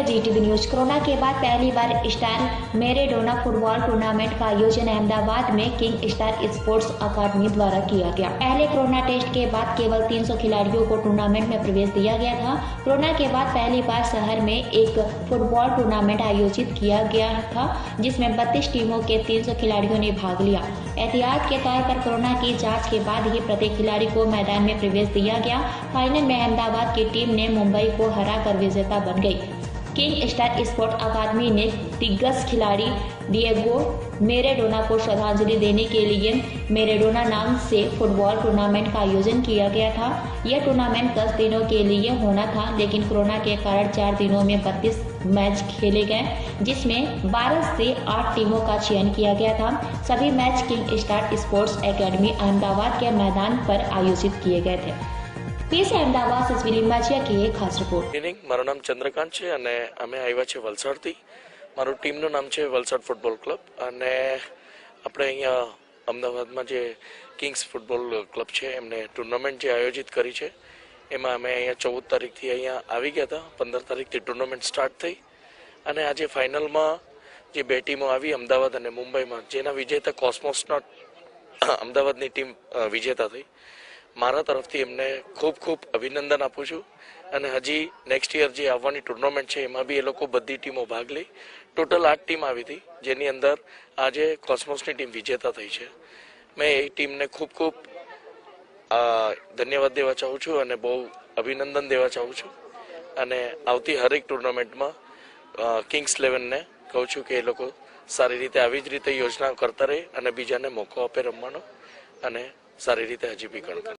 रहे GTV news. Corona के बाद पहली बार स्टार मैराडोना फुटबॉल टूर्नामेंट का आयोजन अहमदाबाद में किंग स्टार स्पोर्ट्स अकादमी द्वारा किया गया। पहले कोरोना टेस्ट के बाद केवल 300 खिलाड़ियों को टूर्नामेंट में प्रवेश दिया गया था। कोरोना के बाद पहली बार शहर में एक फुटबॉल टूर्नामेंट आयोजित किया गया था, जिसमें 32 टीमों के 300 खिलाड़ियों ने भाग लिया। एहतियात के तौर पर कोरोना की जांच के बाद ही प्रत्येक खिलाड़ी को मैदान में प्रवेश दिया गया। फाइनल में अहमदाबाद की टीम ने मुंबई को हराकर विजेता बन गई। किंग स्टार स्पोर्ट्स अकादमी ने दिग्गज खिलाड़ी डिएगो मैराडोना को श्रद्धांजलि देने के लिए मैराडोना नाम से फुटबॉल टूर्नामेंट का आयोजन किया गया था। यह टूर्नामेंट 10 दिनों के लिए होना था, लेकिन कोरोना के कारण 4 दिनों में 32 मैच खेले गए, जिसमें 12 से 8 टीमों का चयन किया गया था। सभी match King Star Sports Academy Ahmedabad के मैदान पर आयोजित किए गए थे। अहमदाबाद से लिंबाचिया की एक खास रिपोर्ट। माરું નામ ચંદ્રકાંત છે અને અમે આવ્યા છે વલસાડથી। મારું ટીમનું નામ છે વલસાડ ફૂટબોલ ક્લબ અને આપણે અહીંયા અમદાવાદમાં જે કિંગ્સ ફૂટબોલ ક્લબ છે એમને ટુર્નામેન્ટ જે આયોજિત કરી છે એમાં અમે અહીંયા 14 તારીખથી અહીંયા આવી ગયા હતા। 15 તારીખથી ટુર્નામેન્ટ સ્ટાર્ટ થઈ અને આજે ફાઇનલમાં જે બે ટીમો આવી અમદાવાદ અને મુંબઈમાં, જેના વિજેતા કોસ્મોસના અમદાવાદની ટીમ વિજેતા થઈ। મારા તરફથી એમને ખૂબ ખૂબ અભિનંદન આપું છું અને હજી નેક્સ્ટ યર જે આવવાની ટુર્નામેન્ટ છે એમાં બી એ લોકો બધી ટીમો ભાગ લે। ટોટલ 8 ટીમ આવી હતી, જેની અંદર આજે કોસ્મોસની ટીમ વિજેતા થઈ છે। મેં એ ટીમને ખૂબ ખૂબ ધન્યવાદ દેવા ચાહું છું અને બહુ અભિનંદન દેવા ચાહું છું અને આવતી હરેક ટુર્નામેન્ટમાં કિંગ્સ 11ને કહું છું કે એ લોકો સારી રીતે આવી જ રીતે યોજના કરતા રહે અને બીજાને મોકો આપે રમવાનો અને સારી રીતે હજી બી ગણ કરે।